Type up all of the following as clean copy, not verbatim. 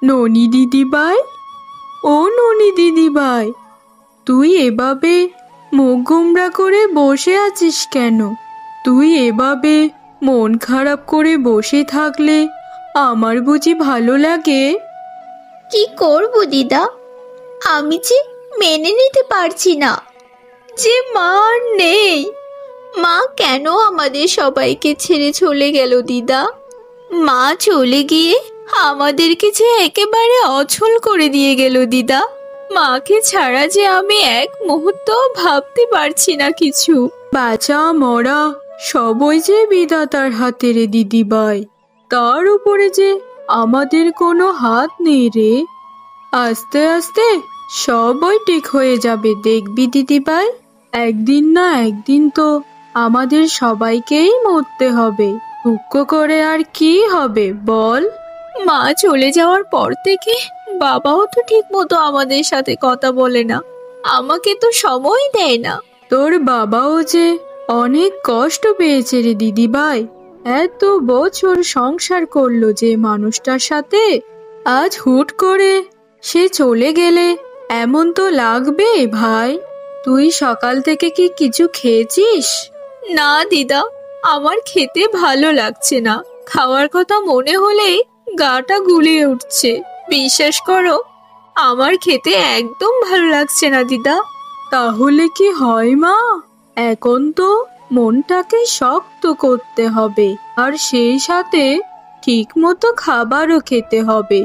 ননি দিদিভাই, ও ননি দিদিভাই, তুই এভাবে মুখ গোমড়া করে বসে আছিস কেন? তুই এভাবে মন খারাপ করে বসে থাকলে আমার বুঝি ভালো লাগে? কি করব দিদা, আমি যে মেনে নিতে পারছি না যে মা আর নেই। মা কেন আমাদের সবাইকে ছেড়ে চলে গেল দিদা? মা চলে গিয়ে আমাদেরকে যে একেবারে অচল করে দিয়ে গেল দিদা। মাকে ছাড়া যে আমি এক মুহূর্ত ভাবতে পারছি না কিছু। বাঁচা মরা সবই যে বিধাতার হাতে রে দিদিভাই, তার উপরে যে আমাদের কোনো হাত নেই রে। আস্তে আস্তে সবই ঠিক হয়ে যাবে দেখবি দিদিভাই। একদিন না একদিন তো আমাদের সবাইকেই মরতে হবে। দুঃখ করে আর কি হবে বল? মা চলে যাওয়ার পর থেকে বাবাও তো ঠিক মতো আমাদের সাথে কথা বলে না, আমাকে তো সময় দেয় না। তোর বাবাও যে অনেক কষ্ট পেয়েছে রে দিদিভাই। এত বছর সংসার করলো যে মানুষটার সাথে, আজ হুট করে সে চলে গেলে এমন তো লাগবে ভাই। তুই সকাল থেকে কি কিছু খেয়েছিস? না দিদা, আমার খেতে ভালো লাগছে না। খাওয়ার কথা মনে হলেই গাটা গুলিয়ে উঠছে। বিশ্বাস করো, আমার খেতে একদম ভালো লাগছে না দিদা। তাহলে কি হয় মা? এখন তো মনটাকে শক্ত করতে হবে, আর সেই সাথে ঠিক মতো খাবারও খেতে হবে।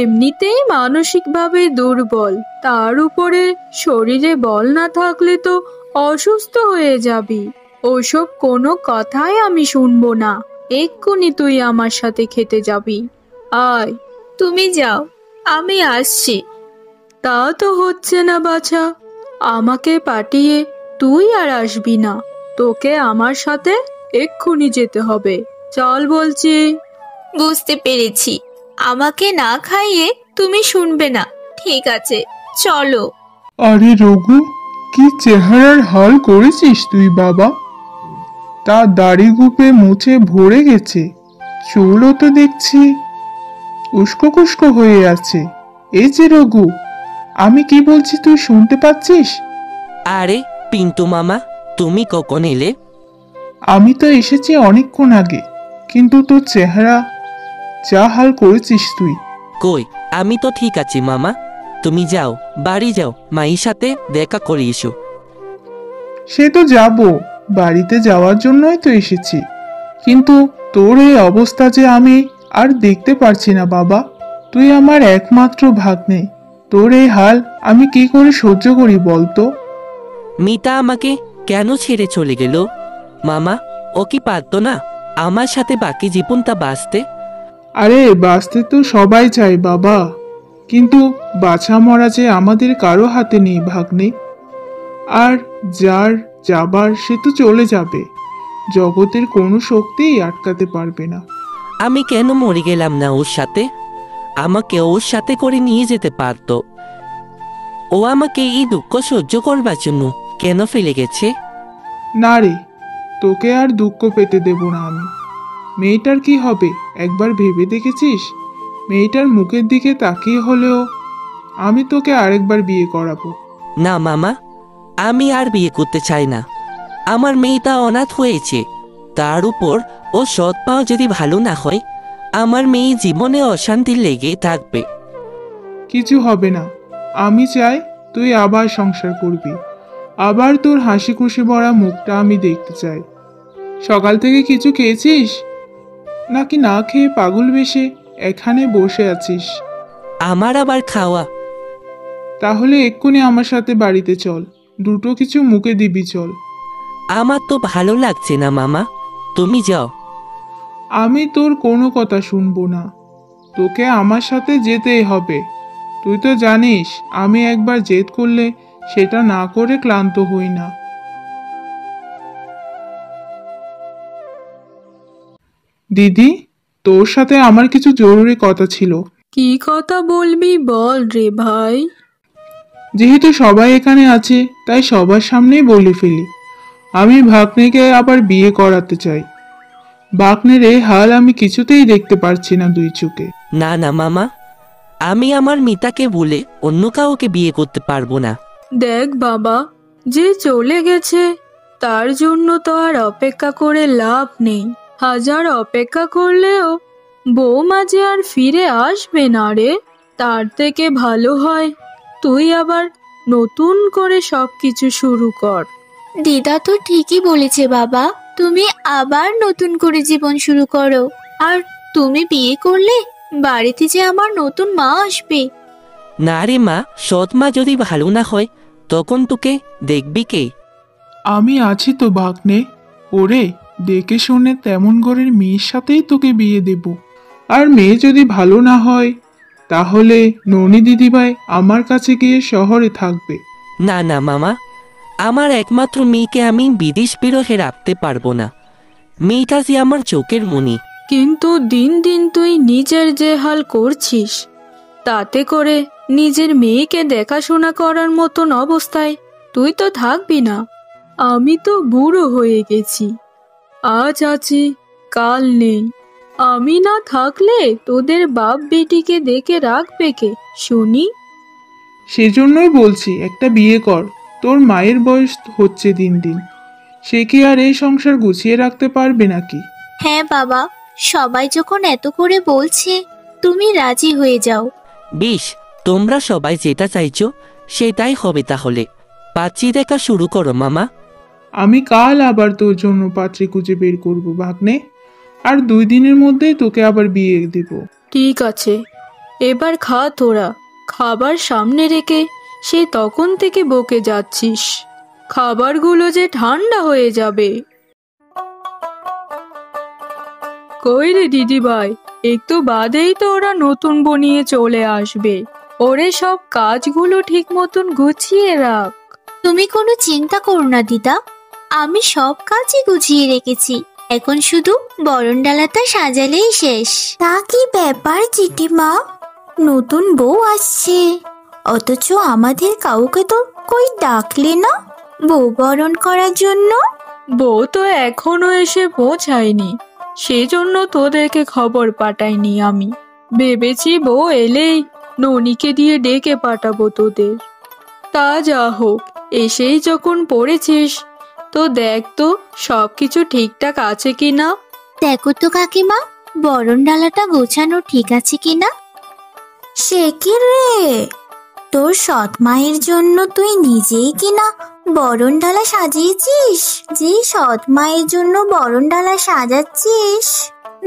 এমনিতেই মানসিকভাবে দুর্বল, তার উপরে শরীরে বল না থাকলে তো অসুস্থ হয়ে যাবি। ওসব কোনো কথাই আমি শুনবো না। এক্ষুনি তুই আমার সাথে খেতে যাবি। আয়। তুমি যাও, আমি আসছি। তা তো হচ্ছে না বাছা, আমাকে পাঠিয়ে তুই আর আসবি না। তোকে আমার সাথে এক্ষুনি যেতে হবে। চল বলছি। বুঝতে পেরেছি, আমাকে না খাইয়ে তুমি শুনবে না। ঠিক আছে, চলো। আরে রঘু, কি চেহারার হাল করেছিস তুই বাবা! তার দাড়ি গুপে মুছে ভরে গেছে, চুলও তো দেখছি উস্কো খুস্কো হয়ে আছে। এই যে রঘু, আমি কি বলছি তুই শুনতে পাচ্ছিস? আরে পিন্টু মামা, তুমি কখন এলে? আমি তো এসেছি অনেকক্ষণ আগে, কিন্তু তোর চেহারা যা হাল করেছিস তুই! কই, আমি তো ঠিক আছি মামা। তুমি যাও, বাড়ি যাও, মায়ের সাথে দেখা করে এসো। সে তো যাব, বাড়িতে যাওয়ার জন্যই তো এসেছি, কিন্তু তোর এই অবস্থা যে আমি আর দেখতে পারছি না বাবা। তুই আমার একমাত্র ভাগ্নে, তোর এই হাল আমি কি করে সহ্য করি বলতো? মিতা আমাকে কেন ছেড়ে চলে গেল? মামা, ও কি পারতো না আমার সাথে বাকি জীবনটা বাঁচতে? আরে বাঁচতে তো সবাই চায় বাবা, কিন্তু বাছা মরা যে আমাদের কারো হাতে নেই ভাগ্নে। আর যার যাবার সে তো চলে যাবে, জগতের কোনো শক্তিই আটকাতে পারবে না। আমি কেন মরে গেলাম না ওর সাথে? আমাকে ওর সাথে করে নিয়ে যেতে পারতো। ও আমাকে এই দুঃখ সহ্য করবার জন্য কেন ফেলে গেছে? না রে, তোকে আর দুঃখ পেতে দেব না আমি। মেয়েটার কি হবে একবার ভেবে দেখেছিস? মেয়েটার মুখের দিকে তাকিয়ে হলেও আমি তোকে আরেকবার বিয়ে করাবো। না মামা, আমি আর বিয়ে করতে চাই না। আমার মেয়েটা অনাথ হয়েছে, তার উপর ও সৎ পাও যদি ভালো না হয়, আমার মেয়ে জীবনে অশান্তি লেগে থাকবে। কিছু হবে না, আমি চাই তুই আবার সংসার করবি। আবার তোর হাসি খুশি ভরা মুখটা আমি দেখতে চাই। সকাল থেকে কিছু খেয়েছিস নাকি না খেয়ে পাগল বেশে এখানে বসে আছিস? আমার আবার খাওয়া? তাহলে এক্ষুনি আমার সাথে বাড়িতে চল, দুটো কিছু মুখে দিবি চল। আমার তো ভালো লাগছে না মামা, তুমি যাও। আমি তোর কোনো কথা শুনবো না, তোকে আমার সাথে যেতেই হবে। তুই তো জানিস আমি একবার জেদ করলে সেটা না করে ক্লান্ত হই না। দিদি, তোর সাথে আমার কিছু জরুরি কথা ছিল। কি কথা বলবি বল রে ভাই। যেহেতু সবাই এখানে আছে তাই সবার সামনেই বলে ফেলি, আমি ভাগ্নেকে আবার বিয়ে করাতে চাই। ভাগ্নের এই হাল আমি কিছুতেই দেখতে পারছি না দুই চোখে। না না মামা, আমি আমার মিতাকে বলে অন্য কাউকে বিয়ে করতে পারবো না। দেখ বাবা, যে চলে গেছে তার জন্য তো আর অপেক্ষা করে লাভ নেই। হাজার অপেক্ষা করলেও বৌমা যে আর ফিরে আসবে না রে। তার থেকে ভালো হয় তুই আবার নতুন করে সবকিছু শুরু কর। দিদা তো ঠিকই বলেছে বাবা, তুমি আবার নতুন করে জীবন শুরু করো। আর তুমি বিয়ে করলে বাড়িতে যে আমার নতুন মা আসবে। না রে মা, সৎ মা যদি ভালো না হয় তখন তোকে দেখবি কে? আমি আছি তো ভাগ্নে। ওরে, দেখে শুনে তেমন ঘরের মেয়ের সাথেই তোকে বিয়ে দেব। আর মেয়ে যদি ভালো না হয় তাহলে ননি দিদিভাই আমার কাছে গিয়ে শহরে থাকবে। না না মামা, আমার একমাত্র মেয়েকে আমি বিদেশ বিরহে রাখতে পারবো না। মেয়েটা যে আমার চোখের মণি। কিন্তু দিন দিন তুই নিজের যে হাল করছিস, তাতে করে নিজের মেয়েকে দেখাশোনা করার মতন অবস্থায় তুই তো থাকবি না। আমি তো বুড়ো হয়ে গেছি, আজ আছি কাল নেই। আমি না থাকলে তোদের বাপ বেটিকে দেখে রাখবে কে শুনি? সেজন্যই বলছি একটা বিয়ে কর। তোর মায়ের বয়স হচ্ছে দিন দিন, সে কি আর এই সংসার গুছিয়ে রাখতে পারবে নাকি? হ্যাঁ বাবা, সবাই যখন এত করে বলছে তুমি রাজি হয়ে যাও। বেশ, তোমরা সবাই যেটা চাইছো সেটাই হবে তাহলে। পাত্রী দেখা শুরু করো মামা। আমি কাল আবার তোর জন্য পাত্রী খুঁজে বের করব ভাগ্নে। আর 2 দিনের মধ্যেই তোকে আবার বিয়ে দেব। ঠিক আছে, এবার খা তোরা। খাবার সামনে রেখে সে তখন থেকে বকে যাচ্ছিস, খাবারগুলো যে ঠান্ডা হয়ে যাবে। কই রে দিদি ভাই, একটু বাদেই তো ওরা নতুন বনিয়ে চলে আসবে। ওরে সব কাজগুলো ঠিক মতন গুছিয়ে রাখ। তুমি কোনো চিন্তা করো না দিদা, আমি সব কাজই গুছিয়ে রেখেছি। এখন শুধু বরণডালাটা সাজালেই শেষ। তা কি ব্যাপার জেঠিমা, নতুন বউ আসছে অথচ আমাদের কাউকে তো কই ডাকলে না বউ বরণ করার জন্য? বউ তো এখনো এসে পৌঁছায়নি, সেজন্য তোদেরকে খবর পাঠাইনি আমি। ভেবেছি বউ এলেই ননিকে দিয়ে ডেকে পাঠাবো তোদের। তা যা হোক, এসেই যখন পড়েছিস তো দেখ তো সবকিছু ঠিকঠাক আছে কিনা। দেখো তো কাকিমা, বরণডালাটা গোছানো ঠিক আছে কিনা। সে কি রে, তোর সৎ মায়ের জন্য তুই নিজেই কিনা বরণডালা সাজিয়েছিস? যে সৎ মায়ের জন্য বরণডালা সাজাচ্ছিস,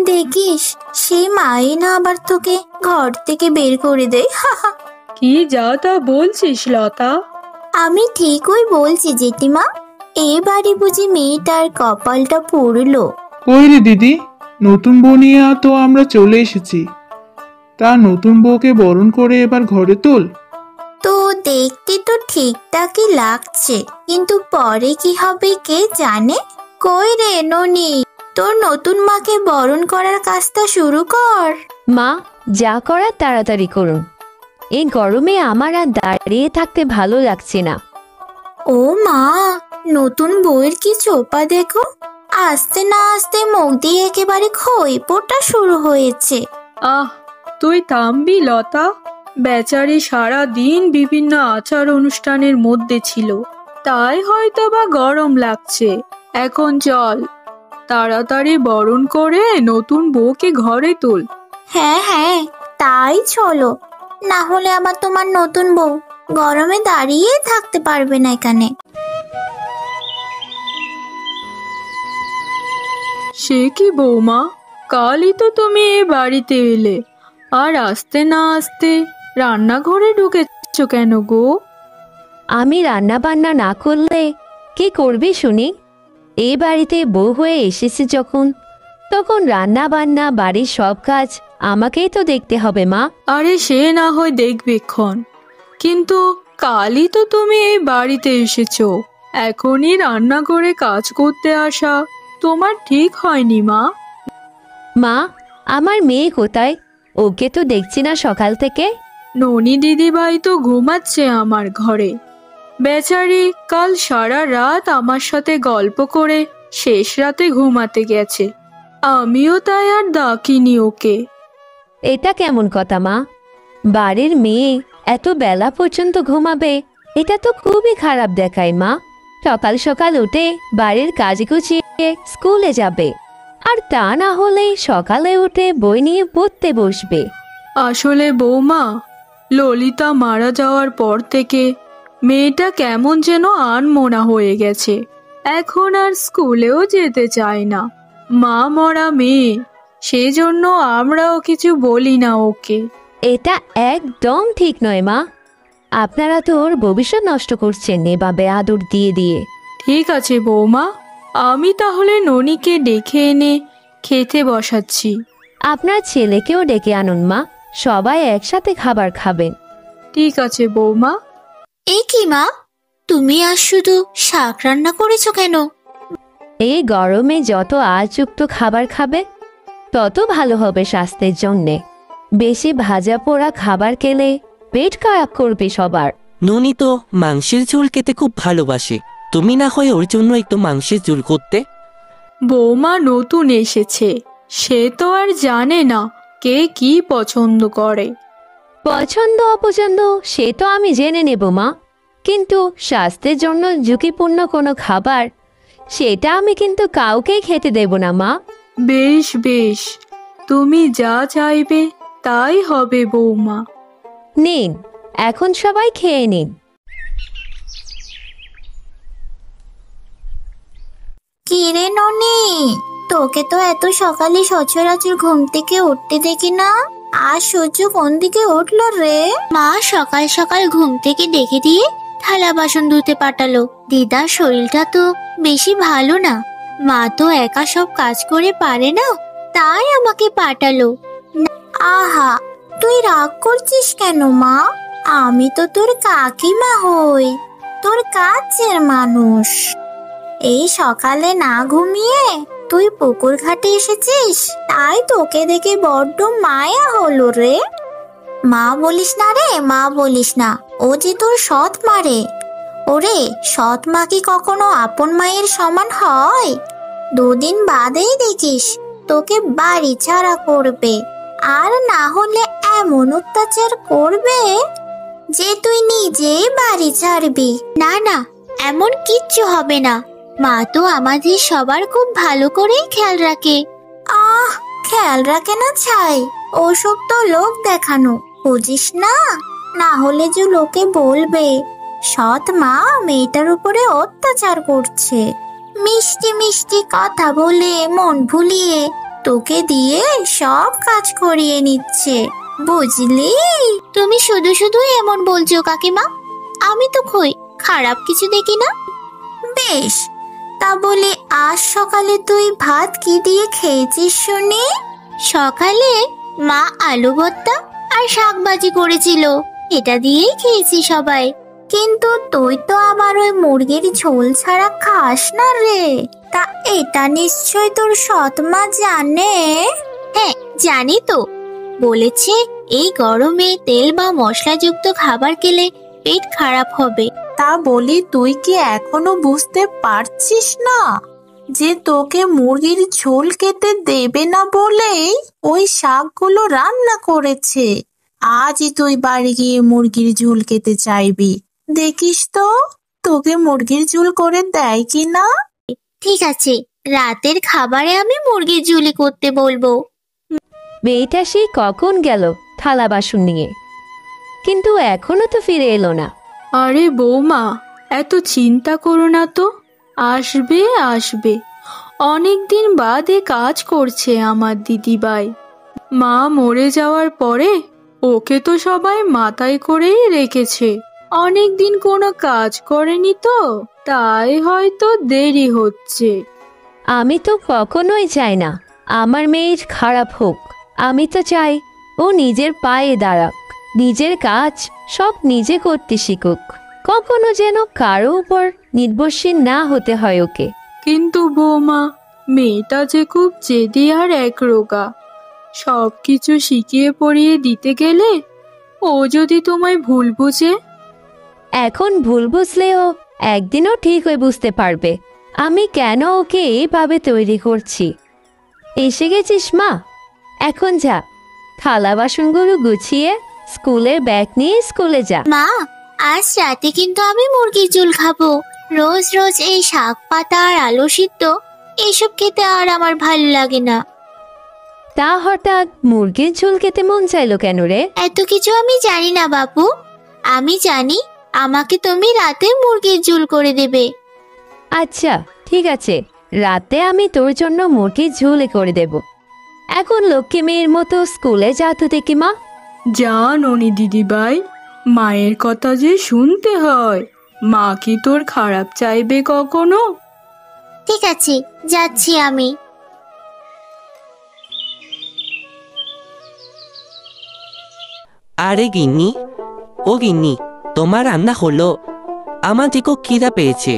দেখিস সেই মাই না আবার তোকে ঘর থেকে বের করে দেয়। কি যা তা বলছিস লতা? আমি ঠিকই বলছি জেঠিমা, এবারে বুঝি মেয়েটার কপালটা পুড়লো। কই রে দিদি, নতুন বউ নিয়ে তো আমরা চলে এসেছি। তা নতুন বউকে বরণ করে এবার ঘরে তোল। তো দেখতে তো ঠিকঠাকই লাগছে, কিন্তু পরে কি হবে কে জানে। কই রে ননি, তোর নতুন মাকে বরণ করার কাজটা শুরু কর। মা, যা করার তাড়াতাড়ি করুন। এই গরমে আমার আর দাঁড়িয়ে থাকতে ভালো লাগছে না। ও মা, নতুন বউয়ের কি চোপা দেখো, আস্তে না আস্তে মুখ দিয়ে একেবারে খই পোটা শুরু হয়েছে। আহ, তুই থামবি লতা? বেচারি সারা দিন বিভিন্ন আচার অনুষ্ঠানের মধ্যে ছিল, তাই হয়তো বা গরম লাগছে। এখন চল, তাড়াতাড়ি বরণ করে নতুন বউকে ঘরে তোল। হ্যাঁ হ্যাঁ, তাই চলো, না হলে আবার তোমার নতুন বউ গরমে দাঁড়িয়ে থাকতে পারবে না এখানে। সে কি বৌমা, কালই তো তুমি এ বাড়িতে এলে, আর আসতে না আসতে রান্নাঘরে ঢুকেছ কেন গো? আমি রান্না বান্না না করলে কি করবি শুনি? এই বাড়িতে বউ হয়ে এসেছে যখন, তখন রান্না বান্না বাড়ির সব কাজ আমাকেই তো দেখতে হবে মা। আরে সে না হয় দেখবে ক্ষণ, কিন্তু কালই তো তুমি এই বাড়িতে এসেছো, এখনই রান্না করে কাজ করতে আসা তোমার ঠিক হয়নি মা। মা, আমার মেয়ে কোথায়? ওকে তো দেখছি না সকাল থেকে। ননি দিদিভাই তো ঘুমাচ্ছে আমার ঘরে। বেচারি কাল সারা রাত আমার সাথে গল্প করে শেষ রাতে ঘুমাতে গেছে, আমিও তাই আর ডাকিনি ওকে। এটা কেমন কথা মা? বাড়ির মেয়ে এত বেলা পর্যন্ত ঘুমাবে, এটা তো খুবই খারাপ দেখায় মা। সকাল সকাল উঠে বাড়ির কাজ গুছিয়ে স্কুলে যাবে, আর তা না হলে সকালে উঠে বই নিয়ে পড়তে বসবে। আসলে বৌমা, ললিতা মারা যাওয়ার পর থেকে মেয়েটা কেমন যেন আনমনা হয়ে গেছে। এখন আর স্কুলেও যেতে চায় না। মা মরা মেয়ে, সেজন্য আমরাও কিছু বলি না ওকে। এটা একদম ঠিক নয় মা। আপনারা তো ওর ভবিষ্যৎ নষ্ট করছেন এভাবে আদর দিয়ে দিয়ে। ঠিক আছে বৌমা, আমি তাহলে ননিকে ডেকে এনে খেতে বসাচ্ছি। আপনার ছেলেকেও ডেকে আনুন মা, সবাই একসাথে খাবার খাবেন। ঠিক আছে বৌমা। এই কি মা, তুমি আজ শুধু শাক রান্না করেছো কেন? এই গরমে যত আঁশযুক্ত খাবার খাবে তত ভালো হবে স্বাস্থ্যের জন্যে। বেশি ভাজা পোড়া খাবার খেলে পেট খারাপ করবে সবার। ননি তো মাংসের ঝোল খেতে খুব ভালোবাসে, তুমি না হয় ওর জন্য একটু মাংসের ঝোল করতে। বৌমা নতুন এসেছে, সে তো আর জানে না কে কি পছন্দ করে। পছন্দ অপছন্দ সে তো আমি জেনে নেব মা, কিন্তু স্বাস্থ্যের জন্য ঝুঁকিপূর্ণ কোনো খাবার সেটা আমি কিন্তু কাউকেই খেতে দেব না মা। বেশ বেশ, তুমি যা চাইবে তাই হবে বৌমা। নিন, এখন সবাই খেয়ে নিন। কি রে ননি, তোকে তো এত সকালে সচরাচর ঘুম থেকে উঠতে দেখি না। আজ সূর্য কোন দিকে উঠলো রে? মা সকাল সকাল ঘুম থেকে ডেকে দিয়ে থালা বাসন ধুতে পাঠালো। দিদার শরীরটা তো বেশি ভালো না, মা তো একা সব কাজ করে পারে না, তাই আমাকে পাঠালো। আহা, তুই রাগ করছিস কেন মা? আমি তো তোর কাকিমা হই, তোর কাছের মানুষ। এই সকালে না ঘুমিয়ে তুই পুকুর ঘাটে এসেছিস, তাই তোকে দেখে বড্ড মায়া হলো রে। মা বলিস না রে, মা বলিস না, ও যে তোর সৎ মা রে। ওরে, সৎ মা কি কখনো আপন মায়ের সমান হয়? দুদিন বাদেই দেখিস তোকে বাড়ি ছাড়া করবে, আর না হলে এমন অত্যাচার করবে যে তুই নিজেই বাড়ি ছাড়বি। না না, এমন কিচ্ছু হবে না, মা তো আমাদের সবার খুব ভালো করেই খেয়াল রাখে। আহ, খেয়াল রাখে না ছাই, ওসব তো লোক দেখানো, বুঝিস না? না হলে যে লোকে বলবে সৎ মা মেয়েটার উপরে অত্যাচার করছে। মিষ্টি মিষ্টি কথা বলে মন ভুলিয়ে তোকে দিয়ে সব কাজ করিয়ে নিচ্ছে, বুঝলি? তুমি শুধু শুধু এমন বলছো কাকিমা, আমি তো কই খারাপ কিছু দেখি না। বেশ, তা বলে আজ সকালে তুই ভাত কি দিয়ে খেয়েছিস শুনি? সকালে মা আলু ভর্তা আর শাক ভাজি করেছিল, এটা দিয়েই খেয়েছি সবাই। কিন্তু তুই তো আবার ওই মুরগির ঝোল ছাড়া খাস না রে। তা এটা নিশ্চয় তোর সৎ মা জানে। হ্যাঁ জানি তো, বলেছে এই গরমে তেল বা মশলাযুক্ত খাবার খেলে পেট খারাপ হবে। তা বলি তুই কি এখনো বুঝতে পারছিস না যে তোকে মুরগির ঝোল খেতে দেবে না বলেই ওই শাকগুলো রান্না করেছে? আজই তুই বাড়ি গিয়ে মুরগির ঝোল খেতে চাইবি, দেখিস তো তোকে মুরগির ঝোল করে দেয় কি না। ঠিক আছে, রাতের খাবারে আমি মুরগির ঝুলি করতে বলবো। মেয়েটা সেই কখন গেল থালা বাসন নিয়ে, কিন্তু এখনো তো ফিরে এলো না। আরে বৌমা, এত চিন্তা করো না তো, আসবে আসবে। অনেক দিন বাদে কাজ করছে আমার দিদিভাই। মা মরে যাওয়ার পরে ওকে তো সবাই মাথায় করেই রেখেছে, অনেক দিন কোনো কাজ করেনি তো, তাই হয়তো দেরি হচ্ছে। আমি তো কখনোই চাই না আমার মেয়ের খারাপ হোক। আমি তো চাই ও নিজের পায়ে দাঁড়াক, নিজের কাজ সব নিজে করতে শিখুক, কখনো যেন কারো উপর নির্ভরশীল না হতে হয় ওকে। কিন্তু বৌমা, মেয়েটা যে খুব জেদি আর একরোগা। সব কিছু শিখিয়ে পড়িয়ে দিতে গেলে ও যদি তোমায় ভুল বুঝে? এখন ভুল বুঝলেও একদিনও ঠিক হয়ে বুঝতে পারবে আমি কেন ওকে এইভাবে তৈরি করছি। এসে গেছিস মা, এখন যা থালা বাসনগুলো গুছিয়ে স্কুলের ব্যাগ নিয়ে স্কুলে যা। মা, আজ রাতে কিন্তু আমি মুরগির ঝোল খাবো। রোজ রোজ এই শাক পাতা আর আলু সিদ্ধ এইসব খেতে আর আমার ভালো লাগে না। তা হঠাৎ মুরগির ঝোল খেতে মন চাইলো কেন রে? এত কিছু আমি জানি না বাপু। আমি জানি আমাকে তুমি রাতে মুরগির ঝোল করে দেবে। আচ্ছা ঠিক আছে, রাতে আমি তোর জন্য মুরগির ঝোলে করে দেব। এখন লক্ষ্মী মেয়ের মতো স্কুলে যা তো দেখি মা। যা ননি দিদিভাই, মায়ের কথা যে শুনতে হয়। মা কি তোর খারাপ চাইবে কখনো? ঠিক আছে, যাচ্ছি আমি। আরে গিন্নি, ও গিন্নি, তোমার রান্না হলো? আমার দিকে খিদা পেয়েছে।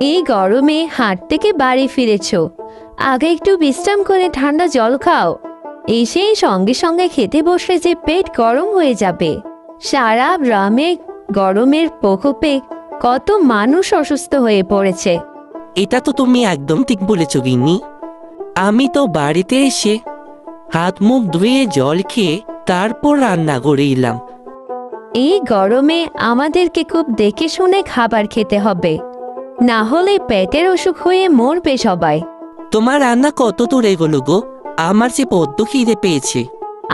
এই গরমে হাট থেকে বাড়ি ফিরেছ, আগে একটু বিশ্রাম করে ঠান্ডা জল খাও। এসে সঙ্গে সঙ্গে খেতে বসলে যে পেট গরম হয়ে যাবে। সারা গ্রামে গরমের প্রকোপে কত মানুষ অসুস্থ হয়ে পড়েছে। এটা তো তুমি একদম ঠিক বলেছ গিন্নি। আমি তো বাড়িতে এসে হাত মুখ ধুয়ে জল খেয়ে তারপর রান্না করে এলাম। এই গরমে আমাদেরকে খুব দেখে শুনে খাবার খেতে হবে, না হলে পেটের অসুখ হয়ে মরবে সবাই। তোমার রান্না কত দূর এগোলো গো? আমার যে বড্ড খিদে পেয়েছে।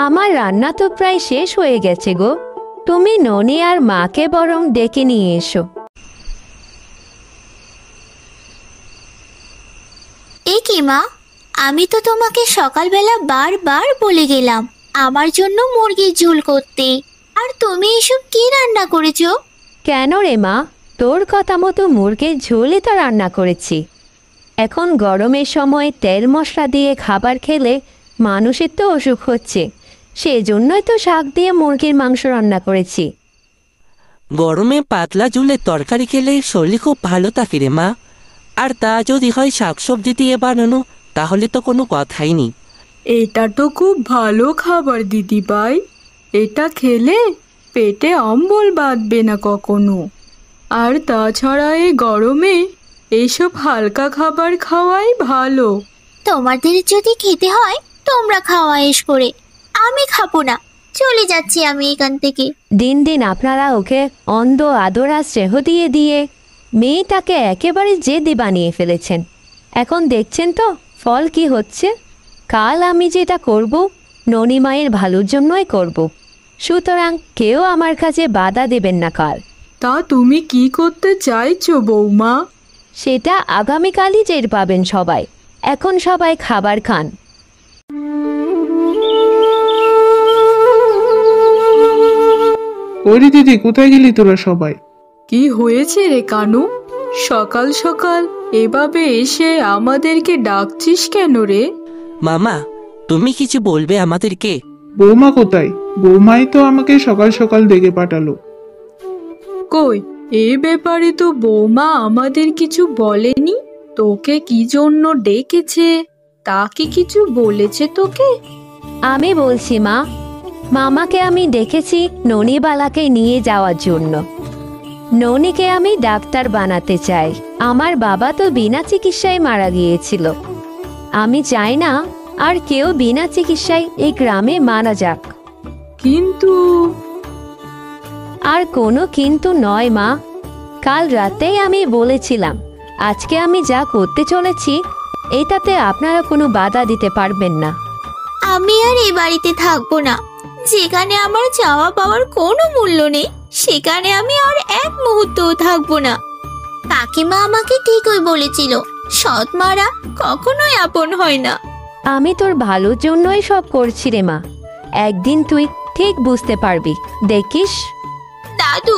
আমার রান্না তো প্রায় শেষ হয়ে গেছে গো। তুমি ননি আর মাকে বরং ডেকে নিয়ে এসো। এ কি মা, আমি তো তোমাকে সকালবেলা বারবার বলে গেলাম আমার জন্য মুরগির ঝোল করতে, আর তুমি এসব কি রান্না করেছো? কেন রে মা, তোর কথা মতো মুরগির ঝোলই তো রান্না করেছি। এখন গরমের সময় তেল মশলা দিয়ে খাবার খেলে মানুষের তো অসুখ হচ্ছে, সেজন্যই তো শাক দিয়ে মুরগির মাংস রান্না করেছি। গরমে পাতলা ঝোলের তরকারি খেলে শরীর খুব ভালো থাকে রে মা। আর তা যদি হয় শাকসবজি দিয়ে বানানো, তাহলে তো কোনো কথাই নেই। এটা তো খুব ভালো খাবার দিদিভাই। এটা খেলে পেটে অম্বল বাঁধবে না কখনো। আর তাছাড়া এই গরমে এইসব হালকা খাবার খাওয়াই ভালো। তোমাদের যদি খেতে হয় তোমরা খাওয়া এস করে, আমি খাবো না। চলে যাচ্ছি আমি এখান থেকে। দিন দিন আপনারা ওকে অন্ধ আদরা স্নেহ দিয়ে দিয়ে মেয়েটাকে একেবারে জেদি বানিয়ে ফেলেছেন। এখন দেখছেন তো ফল কি হচ্ছে। কাল আমি যেটা করব ননি মায়ের ভালোর জন্যই করব, সুতরাং কেউ আমার কাছে বাধা দেবেন না কাল। তা তুমি কি করতে চাইছো বৌমা? সেটা আগামীকালই টের পাবেন সবাই। এখন সবাই খাবার খান। ওরে দিদি, কোথায় গেলি তোরা সবাই? কি হয়েছে রে কানু? সকাল সকাল এভাবে এসে আমাদেরকে ডাকছিস কেন রে? মামা, তুমি কিছু বলবে আমাদেরকে? বৌমা কোথায়? বৌমাই তো আমাকে সকাল সকাল ডেকে পাঠালো। কই, এ ব্যাপারে তো বৌমা আমাদের কিছু বলেনি। তোকে কি জন্য ডেকেছে তা কি কিছু বলেছে তোকে? আমি বলছি মা, মামাকে আমি ডেকেছি ননিবালাকে নিয়ে যাওয়ার জন্য। ননিকে আমি ডাক্তার বানাতে চাই। আমার বাবা তো বিনা চিকিৎসায় মারা গিয়েছিল। আমি চাই না আর কেউ বিনা চিকিৎসায় এই গ্রামে মারা যাক। কিন্তু আর কোনো কিন্তু নয় মা। কাল রাতেই আমি বলেছিলাম আজকে আমি যা করতে চলেছি এটাতে আপনারা কোনো বাধা দিতে পারবেন না। আমি আর এই বাড়িতে থাকবো না। যেখানে আমার চাওয়া পাওয়ার কোনো মূল্য নেই সেখানে আমি আর এক মুহূর্তও থাকবো না। কাকিমা আমাকে ঠিকই বলেছিল, সৎ মারা কখনোই আপন হয় না। আমি তোর ভালোর জন্যই সব করছি রে মা। একদিন তুই ঠিক বুঝতে পারবি, দেখিস। দাদু,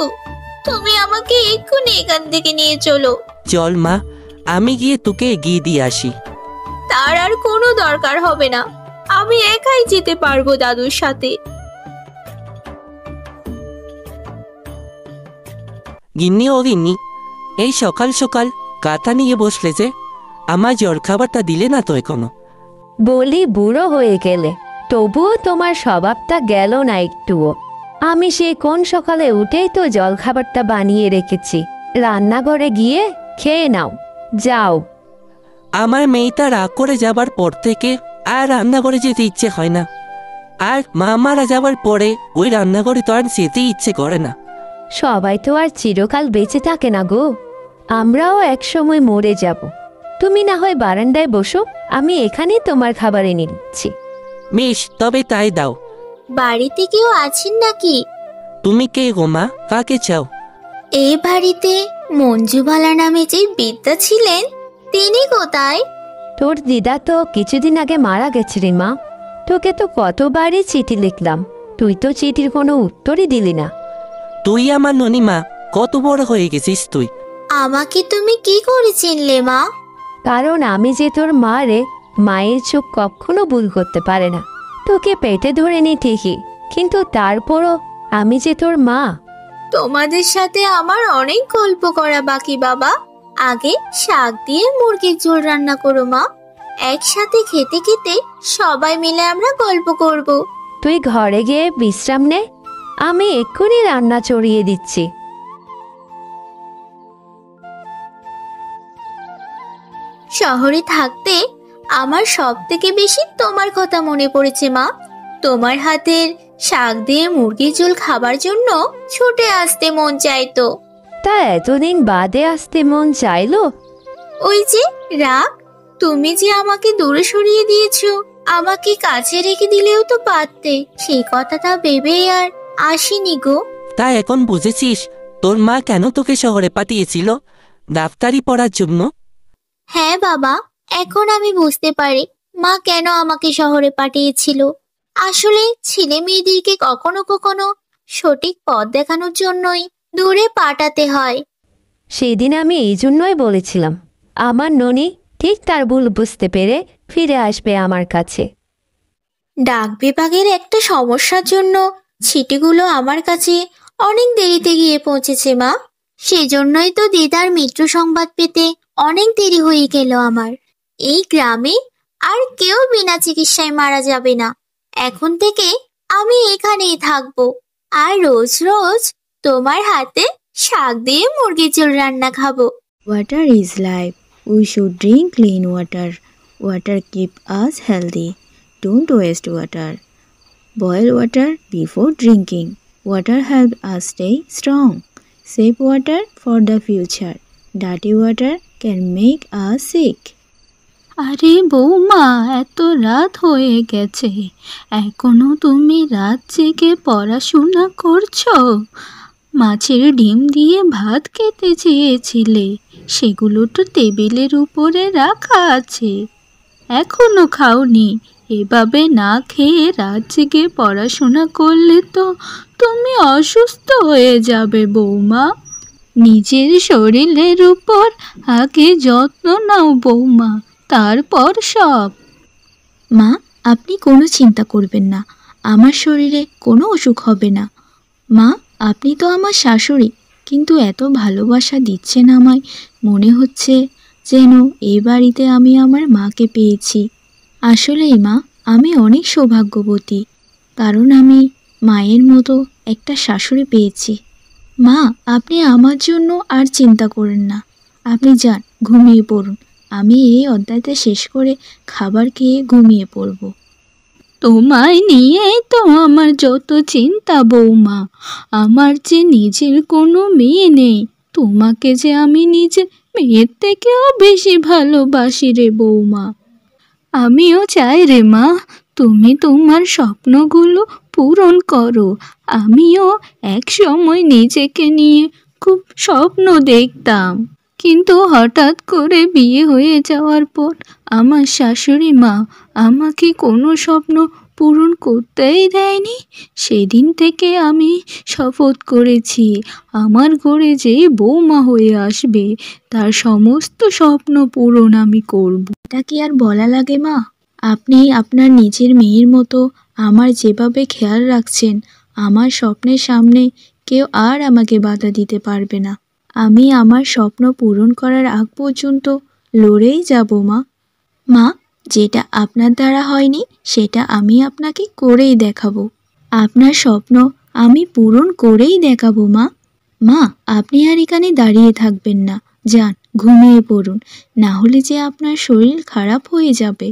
তুমি আমাকে এক্ষুনি এখান থেকে নিয়ে চলো। চল মা, আমি গিয়ে তোকে এগিয়ে দিয়ে আসি। তার আর কোনো দরকার হবে না, আমি একাই যেতে পারবো দাদুর সাথে। গিন্নি, ও গিন্নি, এই সকাল সকাল কাঁথা নিয়ে বসলে যে, আমার জ্বর খাবারটা দিলে না তো এখনো? বলি বুড়ো হয়ে গেলে, তবুও তোমার স্বভাবটা গেল না একটুও। আমি সে কোন সকালে উঠেই তো জলখাবারটা বানিয়ে রেখেছি। রান্নাঘরে গিয়ে খেয়ে নাও, যাও। আমার মেয়েটা রাগ করে যাবার পর থেকে আর রান্না করে যেতে ইচ্ছে হয় না। আর মা মারা যাওয়ার পরে ওই রান্নাঘরে তো আর যেতে ইচ্ছে করে না। সবাই তো আর চিরকাল বেঁচে থাকে না গো, আমরাও একসময় মরে যাব। তুমি না হয় বারান্দায় বসো, আমি এখানে তোমার খাবার এনে নিচ্ছি। বেশ, তবে তাই দাও। বাড়িতে কেউ আছেন নাকি? তুমি কে গো মা, কাকে চাও? এই বাড়িতে মঞ্জুবালা নামে যে বিদ্যা ছিলেন, তিনি কোথায়? তোর দিদা তো কিছুদিন আগে মারা গেছে রে মা। তোকে তো কতবারই চিঠি লিখলাম, তুই তো চিঠির কোনো উত্তরই দিলি না। তুই আমার ননিমা, কত বড় হয়ে গেছিস তুই। আমাকে তুমি কি করে চিনলে মা? কারণ আমি যে তোর মা রে, মায়ের চোখ কখনো ভুল করতে পারে না। তোকে পেটে ধরে নি ঠিকই, কিন্তু তারপরও আমি যে তোর মা। তোমাদের সাথে আমার অনেক গল্প করা বাকি বাবা। আগে শাক দিয়ে মুরগির ঝোল রান্না করো মা, একসাথে খেতে খেতে সবাই মিলে আমরা গল্প করব। তুই ঘরে গিয়ে বিশ্রাম নে, আমি এক্ষুনি রান্না চড়িয়ে দিচ্ছি। শহরে থাকতে আমার সব থেকে বেশি তোমার কথা মনে পড়েছে মা। তোমার হাতের শাক দিয়ে মুরগির ঝোল খাবার জন্য ছুটে আসতে মন চাইতো। তা এতদিন বাদে আসতে মন চাইলো? ওই যে রাগ, তুমি যে আমাকে দূরে সরিয়ে দিয়েছো, আমাকে কাছে রেখে দিলেও তো পারতে, সেই কথাটা ভেবেই আর আসিনি গো। তা এখন বুঝেছিস তোর মা কেন তোকে শহরে পাঠিয়েছিল, ডাক্তারি পড়ার জন্য? হ্যাঁ বাবা, এখন আমি বুঝতে পারি মা কেন আমাকে শহরে পাঠিয়েছিল। আসলে ছেলে মেয়েদেরকে কখনো কখনো সঠিক পথ দেখানোর জন্যই দূরে পাঠাতে হয়। সেদিন আমি এই জন্যই বলেছিলাম আমার ননি ঠিক তার ভুল বুঝতে পেরে ফিরে আসবে আমার কাছে। ডাক বিভাগের একটা সমস্যার জন্য চিঠিগুলো আমার কাছে অনেক দেরিতে গিয়ে পৌঁছেছে মা। সেজন্যই তো দিদার মৃত্যু সংবাদ পেতে অনেক দেরি হয়ে গেল আমার। এই গ্রামে আর কেউ বিনা চিকিৎসায় মারা যাবে না। এখন থেকে আমি এখানেই থাকবো, আর রোজ রোজ তোমার হাতে শাক দিয়ে মুরগির ঝোল রান্না খাবো। Water is life. We should drink clean water. Water keep us healthy. Don't waste water. Boil water before drinking. Water help us stay strong. Save water for the future. Dirty water can make us sick. আরে বৌমা, এত রাত হয়ে গেছে, এখনো তুমি রাত জেগে পড়াশোনা করছো? মাছের ডিম দিয়ে ভাত খেতে চেয়েছিলে, সেগুলো তো টেবিলের উপরে রাখা আছে, এখনো খাওনি। এভাবে না খেয়ে রাত জেগে পড়াশোনা করলে তো তুমি অসুস্থ হয়ে যাবে বৌমা। নিজের শরীরের উপর আগে যত্ন নাও বৌমা, তারপর সব। মা, আপনি কোনো চিন্তা করবেন না, আমার শরীরে কোনো অসুখ হবে না। মা, আপনি তো আমার শাশুড়ি, কিন্তু এত ভালোবাসা দিচ্ছেন আমায়, মনে হচ্ছে যেন এই বাড়িতে আমি আমার মাকে পেয়েছি। আসলেই মা, আমি অনেক সৌভাগ্যবতী, কারণ আমি মায়ের মতো একটা শাশুড়ি পেয়েছি। মা, আপনি আমার জন্য আর চিন্তা করেন না, আপনি যান ঘুমিয়ে পড়ুন। আমি এই অধ্যায়টা শেষ করে খাবার খেয়ে ঘুমিয়ে পড়ব। তোমায় নিয়েই তো আমার যত চিন্তা বৌমা। আমার যে নিজের কোনো মেয়ে নেই, তোমাকে যে আমি নিজের মেয়ের থেকেও বেশি ভালোবাসি রে বৌমা। আমিও চাই রে মা, তুমি তোমার স্বপ্নগুলো পূরণ করো। আমিও এক সময় নিজেকে নিয়ে খুব স্বপ্ন দেখতাম, কিন্তু হঠাৎ করে বিয়ে হয়ে যাওয়ার পর আমার শাশুড়ি মা আমাকে কোনো স্বপ্ন পূরণ করতেই দেয়নি। সেদিন থেকে আমি শপথ করেছি, আমার ঘরে যে বৌমা হয়ে আসবে তার সমস্ত স্বপ্ন পূরণ আমি করব। এটা কি আর বলা লাগে মা? আপনি আপনার নিজের মেয়ের মতো আমার যেভাবে খেয়াল রাখছেন, আমার স্বপ্নের সামনে কেউ আর আমাকে বাধা দিতে পারবে না। আমি আমার স্বপ্ন পূরণ করার আগ পর্যন্ত লড়েই যাব মা। মা, যেটা আপনার দ্বারা হয়নি সেটা আমি আপনাকে করেই দেখাবো। আপনার স্বপ্ন আমি পূরণ করেই দেখাবো মা। মা, আপনি আর এখানে দাঁড়িয়ে থাকবেন না, যান ঘুমিয়ে পড়ুন, না হলে যে আপনার শরীর খারাপ হয়ে যাবে।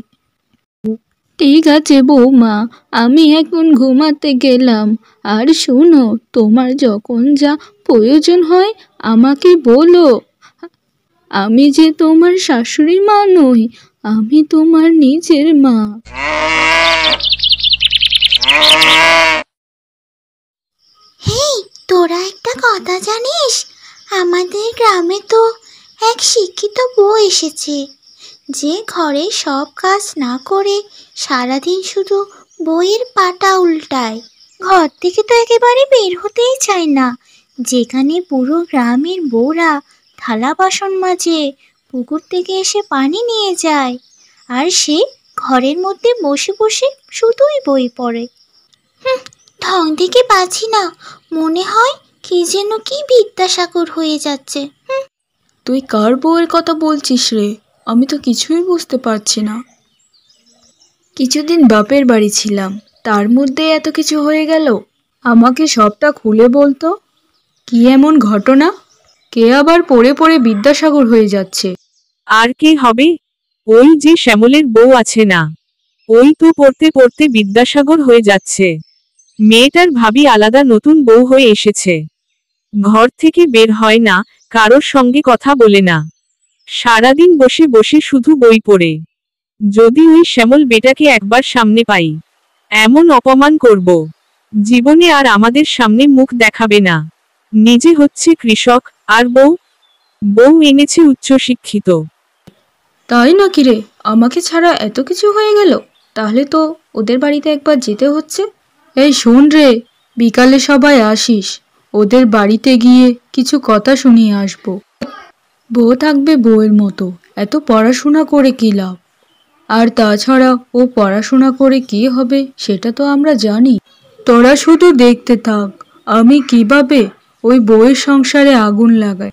ঠিক আছে বৌমা, আমি এখন ঘুমাতে গেলাম। আর শোনো, তোমার যখন যা প্রয়োজন হয় আমাকে বলো। আমি যে তোমার শাশুড়ি মা নই, আমি তোমার নিজের মা। হেই, তোরা একটা কথা জানিস? আমাদের গ্রামে তো এক শিক্ষিত বউ এসেছে, যে ঘরে সব কাজ না করে সারাদিন শুধু বইয়ের পাটা উল্টায়। ঘর থেকে তো একেবারে বের হতেই চায় না। যেখানে পুরো গ্রামের বউরা থালা বাসন মাজে, পুকুর থেকে এসে পানি নিয়ে যায়, আর সে ঘরের মধ্যে বসে বসে শুধুই বই পড়ে। ঢং থেকে বাঁচি না, মনে হয় কি যেন কি বিদ্যাসাগর হয়ে যাচ্ছে। তুই কার বউয়ের কথা বলছিস রে? আমি তো কিছুই বুঝতে পারছি না। কিছুদিন বাপের বাড়ি ছিলাম, তার মধ্যে এত কিছু হয়ে গেল। আমাকে সবটা খুলে বলতো। কি এমন ঘটনা? কে আবার পড়ে পড়ে বিদ্যাসাগর হয়ে যাচ্ছে? আর কে হবে? ওই যে শ্যামলের বউ আছে না, ওই তো পড়তে পড়তে বিদ্যাসাগর হয়ে যাচ্ছে। মেয়েটার ভাবি আলাদা নতুন বউ হয়ে এসেছে। ঘর থেকে বের হয় না, কারোর সঙ্গে কথা বলে না, সারাদিন বসে বসে শুধু বই পড়ে। যদি ওই শ্যামল বেটাকে একবার সামনে পাই, এমন অপমান করব, জীবনে আর আমাদের সামনে মুখ দেখাবে না। নিজে হচ্ছে কৃষক, আর বউ এনেছে উচ্চশিক্ষিত। তাই নাকি রে? আমাকে ছাড়া এত কিছু হয়ে গেল? তাহলে তো ওদের বাড়িতে একবার যেতে হচ্ছে। এই শোন রে, বিকালে সবাই আসিস, ওদের বাড়িতে গিয়ে কিছু কথা শুনিয়ে আসবো। বউ থাকবে বউয়ের মতো, এত পড়াশোনা করে কি লাভ? আর তাছাড়া ও পড়াশোনা করে কি হবে সেটা তো আমরা জানি। তোরা শুধু দেখতে থাক আমি কিভাবে ওই বউয়ের সংসারে আগুন লাগাই।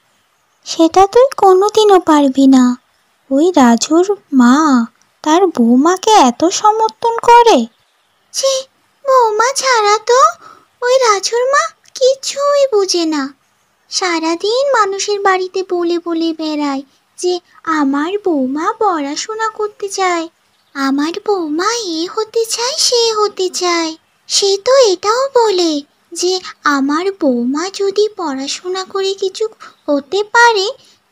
সেটা তুই কোনোদিনও পারবি না। ওই রাজুর মা তার বৌমাকে এত সমর্থন করে যে, বৌমা ছাড়া তো ওই রাজুর মা কিছুই বোঝে না। সারাদিন মানুষের বাড়িতে বলে বলে বেড়ায় যে আমার বৌমা পড়াশোনা করতে চায়, আমার বৌমা এ হতে চায় সে হতে চায়। সে তো এটাও বলে যে আমার বৌমা যদি পড়াশোনা করে কিছু হতে পারে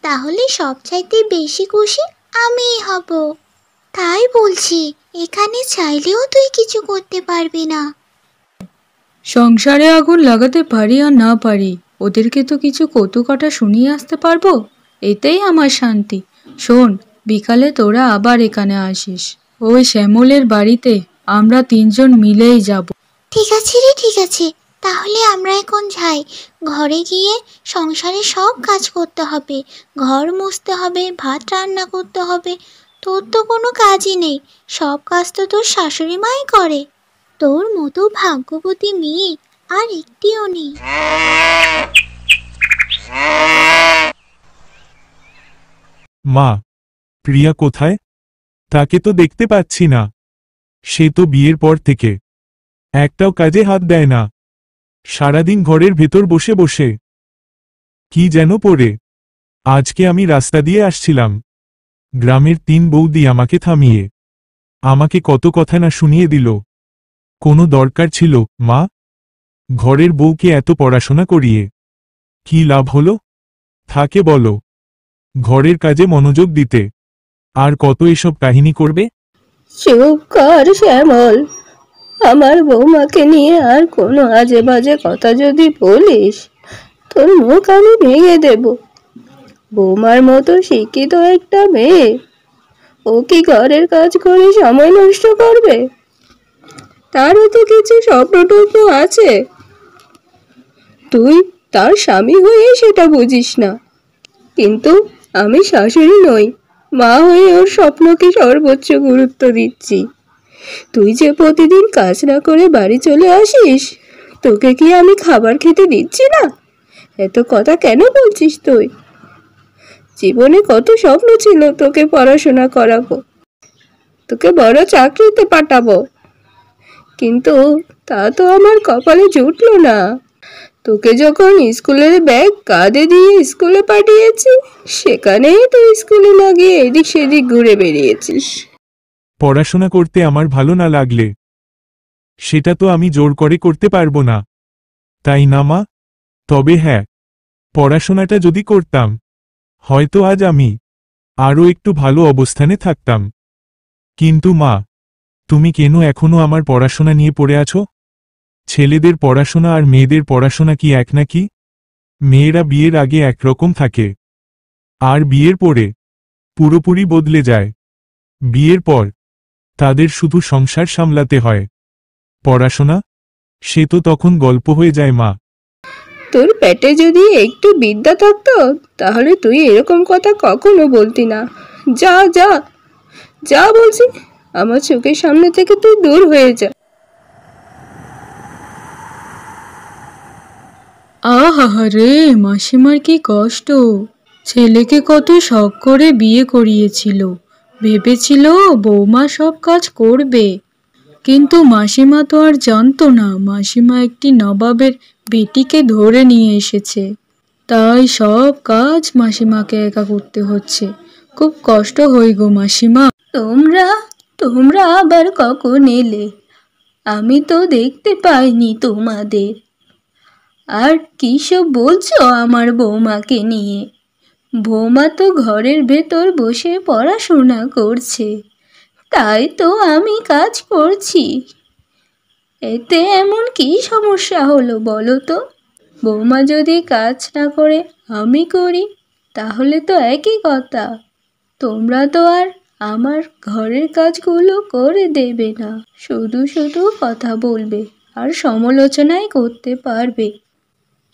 তাহলে সবচাইতে বেশি খুশি আমিই হব। তাই বলছি, এখানে চাইলেও তুই কিছু করতে পারবি না। সংসারে আগুন লাগাতে পারি আর না পারি, ওদেরকে তো কিছু কটুকথা শুনিয়ে আসতে পারবো, এতেই আমার শান্তি। শোন, বিকালে তোরা আবার এখানে আসিস। ওই শ্যামলের বাড়িতে আমরা 3 জন মিলেই যাব। ঠিক আছে রে, ঠিক আছে। তাহলে আমরা এখন যাই। ঘরে গিয়ে সংসারে সব কাজ করতে হবে, ঘর মুছতে হবে, ভাত রান্না করতে হবে। তোর তো কোনো কাজই নেই, সব কাজ তো তোর শাশুড়ি মাই করে। তোর মতো ভাগ্যবতী মেয়ে আর একটিও নেই। মা, প্রিয়া কোথায়? তাকে তো দেখতে পাচ্ছি না। সে তো বিয়ের পর থেকে একটাও কাজে হাত দেয় না, সারাদিন ঘরের ভেতর বসে বসে কি যেন পড়ে। আজকে আমি রাস্তা দিয়ে আসছিলাম, গ্রামের 3 বৌদি আমাকে থামিয়ে আমাকে কত কথা না শুনিয়ে দিল। কোনো দরকার ছিল মা? ঘরের বউকে এত পড়াশোনা করিয়ে কি লাভ হলো? থাকে বলো, ঘরের কাজে মনোযোগ দিতে। আর কত এসব কাহিনী করবে? চুপ কর শ্যামল, আমার বৌমাকে নিয়ে আর কোনো আজে বাজে কথা যদি বলিস তোর মুখ আমি ভেঙে দেব। বৌমার মতো শিক্ষিত একটা মেয়ে, ও কি ঘরের কাজ করে সময় নষ্ট করবে? তারও তো কিছু স্বপ্ন টপ্ন আছে, তুই তার স্বামী হয়ে সেটা বুঝিস না। কিন্তু আমি শাশুড়ি নই, মা হয়ে ওর স্বপ্নকে সর্বোচ্চ গুরুত্ব দিচ্ছি। তুই যে প্রতিদিন কাজ না করে বাড়ি চলে আসিস, তোকে কি আমি খাবার খেতে দিচ্ছি না? এত কথা কেন বলছিস তুই? জীবনে কত স্বপ্ন ছিল তোকে পড়াশোনা করাবো, তোকে বড় চাকরিতে পাঠাবো, কিন্তু তা তো আমার কপালে জুটলো না। তোকে যখন স্কুলের ব্যাগ কাঁধে দিয়ে স্কুলে পাঠিয়েছি, সেখানেই তো স্কুলে না গিয়ে এদিক সেদিক ঘুরে বেরিয়েছিস। পড়াশোনা করতে আমার ভালো না লাগলে সেটা তো আমি জোর করে করতে পারবো না, তাই না মা? তবে হ্যাঁ, পড়াশোনাটা যদি করতাম হয়তো আজ আমি আরও একটু ভালো অবস্থানে থাকতাম। কিন্তু মা, তুমি কেন এখনো আমার পড়াশোনা নিয়ে পড়ে আছো? ছেলেদের পড়াশোনা আর মেয়েদের পড়াশোনা কি এক নাকি? মেয়েরা বিয়ের আগে একরকম থাকে, আর বিয়ের পরে পুরোপুরি বদলে যায়। বিয়ের পর তাদের শুধু সংসার সামলাতে হয়, পড়াশোনা সে তো তখন গল্প হয়ে যায় মা। তোর পেটে যদি একটু বিদ্যা থাকতো তাহলে তুই এরকম কথা কখনো বলতি না। যা যা যা বলছি, আমার চোখের সামনে থেকে তুই দূর হয়ে যা। আহা রে, মাসিমার কি কষ্ট। ছেলেকে কত শখ করে বিয়ে করিয়েছিল, ভেবেছিল বৌমা সব কাজ করবে। কিন্তু মাসিমা তো আর জানতো না মাসিমা একটি নবাবের বেটিকে ধরে নিয়ে এসেছে, তাই সব কাজ মাসিমাকে একা করতে হচ্ছে। খুব কষ্ট হয় গো মাসিমা। তোমরা তোমরা আবার কখন এলে? আমি তো দেখতে পাইনি তোমাদের। আর কি সব বলছো আমার বৌমাকে নিয়ে? বৌমা তো ঘরের ভেতর বসে পড়াশোনা করছে, তাই তো আমি কাজ করছি। এতে এমন কি সমস্যা হলো বলো তো? বৌমা যদি কাজ না করে আমি করি তাহলে তো একই কথা। তোমরা তো আর আমার ঘরের কাজগুলো করে দেবে না, শুধু শুধু কথা বলবে আর সমালোচনাই করতে পারবে।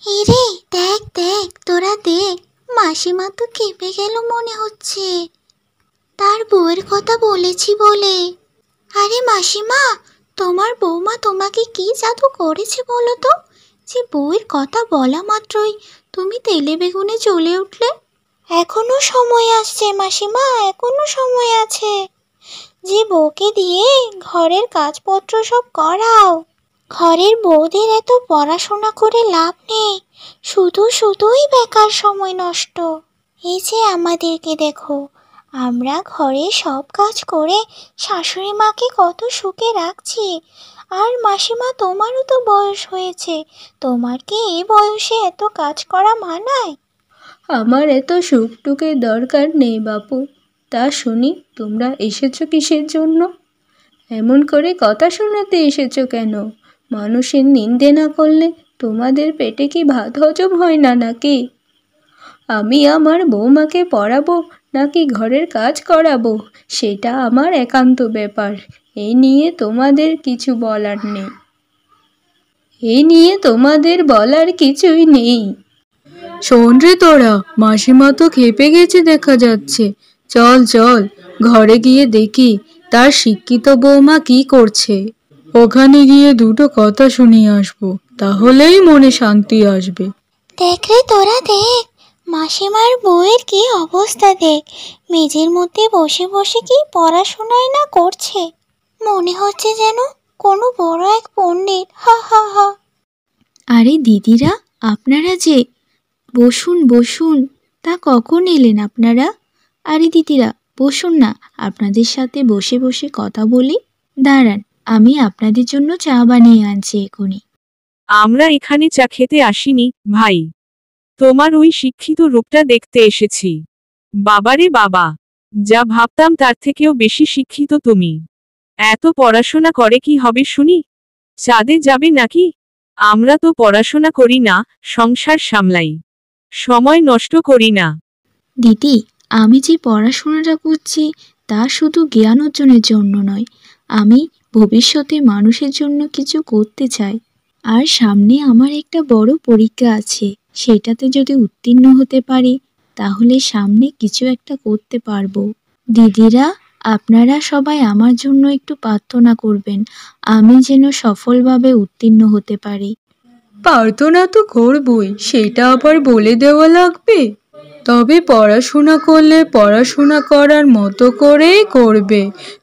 এরে দেখ দেখ, তোরা দেখ, মাসিমা তো কেঁপে গেল মনে হচ্ছে, তার বউয়ের কথা বলেছি বলে। আরে মাসিমা, তোমার বৌমা তোমাকে কি জাদু করেছে বলো তো, যে বউয়ের কথা বলা মাত্রই তুমি তেলে বেগুনে জ্বলে উঠলে? এখনো সময় আসছে মাসিমা, এখনো সময় আছে। যে বউকে দিয়ে ঘরের কাজপত্র সব করাও। ঘরের বউদের এত পড়াশোনা করে লাভ নেই, শুধু শুধুই বেকার সময় নষ্ট। এই যে আমাদেরকে দেখো, আমরা ঘরে সব কাজ করে শাশুড়ি মাকে কত সুখে রাখছি। আর মাসিমা, তোমারও তো বয়স হয়েছে, তোমার কি এই বয়সে এত কাজ করা মানায়? আমার এত সুখটুকের দরকার নেই বাপু। তা শুনি, তোমরা এসেছো কিসের জন্য? এমন করে কথা শোনাতে এসেছো কেন? মানুষের নিন্দে না করলে তোমাদের পেটে কি ভাত হজম হয় না নাকি? আমি আমার বৌমাকে পড়াবো নাকি ঘরের কাজ করাবো সেটা আমার একান্ত ব্যাপার। এই নিয়ে তোমাদের কিছু বলার নেই। এই নিয়ে তোমাদের বলার কিছুই নেই। শোন রে তোরা, মাসিমা তো খেপে গেছে দেখা যাচ্ছে। চল চল, ঘরে গিয়ে দেখি তার শিক্ষিত বৌমা কি করছে। ওখানে গিয়ে দুটো কথা শুনিয়ে আসবো, তাহলেই মনে শান্তি আসবে। দেখ রে তোরা দেখ, মাসিমার বউয়ের কি অবস্থা দেখ, মেঝের মধ্যে বসে বসে কি পড়াশোনায় না করছে, মনে হচ্ছে যেন কোনো বড় এক পণ্ডিত। হা হা হা। আরে দিদিরা, আপনারা যে, বসুন বসুন। তা কখন এলেন আপনারা? আরে দিদিরা বসুন না, আপনাদের সাথে বসে বসে কথা বলি। দাঁড়ান, আমি আপনাদের জন্য চা বানিয়ে আনছি এখনই। আমরা এখানে চা খেতে আসিনি ভাই, তোমার ওই শিক্ষিত রূপটা দেখতে এসেছি। বাবারে বাবা, যা ভাবতাম তার থেকেও বেশি শিক্ষিত তুমি। এত পড়াশোনা করে কি হবে শুনি? চাঁদে যাবে নাকি? আমরা তো পড়াশোনা করি না, সংসার সামলাই, সময় নষ্ট করি না। দিদি, আমি যে পড়াশোনাটা করছি তা শুধু জ্ঞান অর্জনের জন্য নয়, আমি ভবিষ্যতে মানুষের জন্য কিছু করতে চাই। আর সামনে আমার একটা বড় পরীক্ষা আছে, সেটাতে যদি উত্তীর্ণ হতে পারি তাহলে সামনে কিছু একটা করতে পারবো। দিদিরা, আপনারা সবাই আমার জন্য একটু প্রার্থনা করবেন, আমি যেন সফলভাবে উত্তীর্ণ হতে পারি। প্রার্থনা তো করবই, সেটা আবার বলে দেওয়া লাগবে? তবে পড়াশোনা করলে পড়াশোনা করার মতো করেই করবে,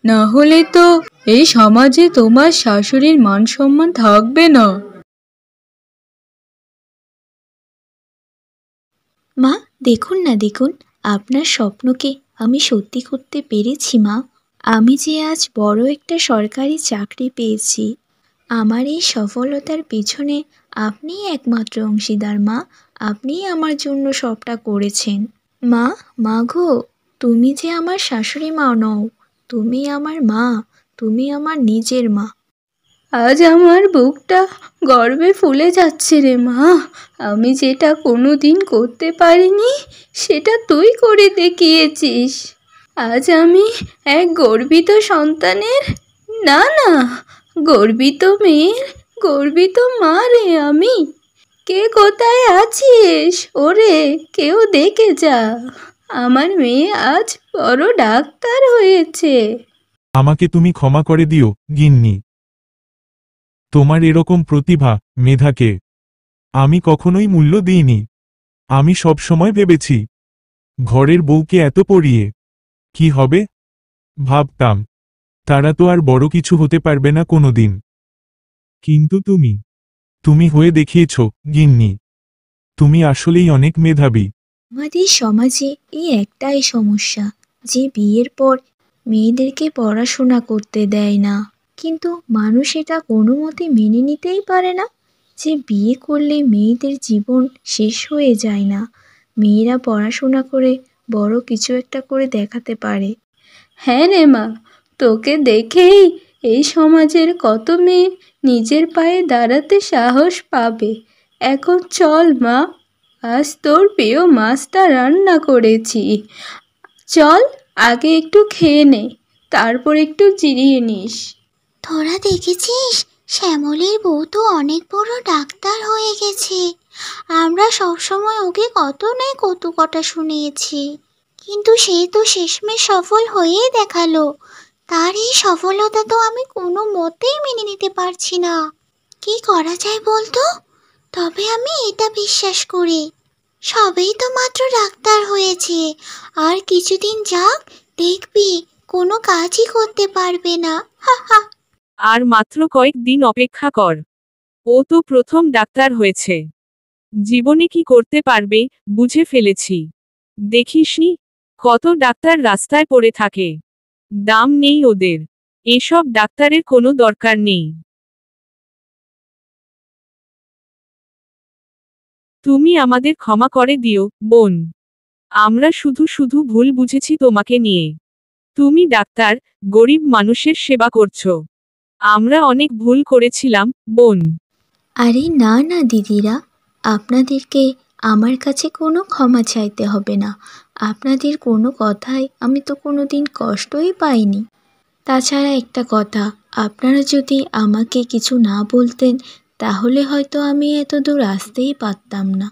না হলে তো এই সমাজে তোমার শাশুড়ির মান সম্মান থাকবে না। মা দেখুন না, দেখুন, আপনার স্বপ্নকে আমি সত্যি করতে পেরেছি মা। আমি যে আজ বড় একটা সরকারি চাকরি পেয়েছি, আমার এই সফলতার পিছনে আপনিই একমাত্র অংশীদার মা। আপনিই আমার জন্য সবটা করেছেন। মা, মা গো, তুমি যে আমার শাশুড়ি মা নও, তুমি আমার মা, তুমি আমার নিজের মা। আজ আমার বুকটা গর্বে ফুলে যাচ্ছে রে মা। আমি যেটা কোনোদিন করতে পারিনি সেটা তুই করে দেখিয়েছিস। আজ আমি এক গর্বিত সন্তানের, না না, গর্বিত মেয়ের গর্বিত মা রে আমি। কে কোথায় আছিস? ওরে কেউ দেখে যা, আমার মেয়ে আজ বড় ডাক্তার হয়েছে। আমাকে তুমি ক্ষমা করে দিও গিন্নি। তোমার এরকম প্রতিভা, মেধাকে আমি কখনোই মূল্য দিইনি। আমি সব সময় ভেবেছি ঘরের বউকে এত পড়িয়ে কি হবে। ভাবতাম তারা তো আর বড় কিছু হতে পারবে না কোনোদিন। কিন্তু তুমি হয়ে দেখিয়েছ গিন্নি। তুমি আসলেই অনেক মেধাবী। আমাদের সমাজে এই একটাই সমস্যা যে বিয়ের পর মেয়েদেরকে পড়াশোনা করতে দেয় না, কিন্তু মানুষ এটা কোনো মতে মেনে নিতেই পারে না যে বিয়ে করলে মেয়েদের জীবন শেষ হয়ে যায় না, মেয়েরা পড়াশোনা করে বড় কিছু একটা করে দেখাতে পারে। হ্যাঁ রে মা, তোকে দেখেই এই সমাজের কত মেয়ে নিজের পায়ে দাঁড়াতে সাহস পাবে। এখন চল মা, আজ তোর প্রিয় মাছটা রান্না করেছি। চল আগে একটু খেয়ে নে, তারপর একটু জিরিয়ে নিস। তোরা দেখেছিস শ্যামলের বউ তো অনেক বড় ডাক্তার হয়ে গেছে। আমরা সবসময় ওকে কত কথা শুনিয়েছি, কিন্তু সে তো শেষমেশ সফল হয়েই দেখালো। তার এই সফলতা তো আমি কোনো মতেই মেনে নিতে পারছি না। কি করা যায় বলতো? তবে আমি এটা বিশ্বাস করি, সবেই তো মাত্র ডাক্তার হয়েছে, আর কিছুদিন যাক, দেখবি কোনো কাজই করতে পারবে না। হা হা। আর মাত্র কয়েকদিন অপেক্ষা কর। ও তো প্রথম ডাক্তার হয়েছে, জীবনে কি করতে পারবে বুঝে ফেলেছি। দেখিসনি কত ডাক্তার রাস্তায় পড়ে থাকে, দাম নেই ওদের। এসব ডাক্তারের কোনো দরকার নেই। তুমি আমাদের ক্ষমা করে দিও বোন। আমরা শুধু ভুল বুঝেছি তোমাকে নিয়ে। তুমি ডাক্তার, গরিব মানুষের সেবা করছো। আমরা অনেক ভুল করেছিলাম বোন। আরে না না দিদিরা, আপনাদেরকে আমার কাছে কোনো ক্ষমা চাইতে হবে না। আপনাদের কোনো কথায় আমি তো কোনো দিন কষ্টই পাইনি। তাছাড়া একটা কথা, আপনারা যদি আমাকে কিছু না বলতেন তাহলে হয়তো আমি এত দূর আসতেই পারতাম না।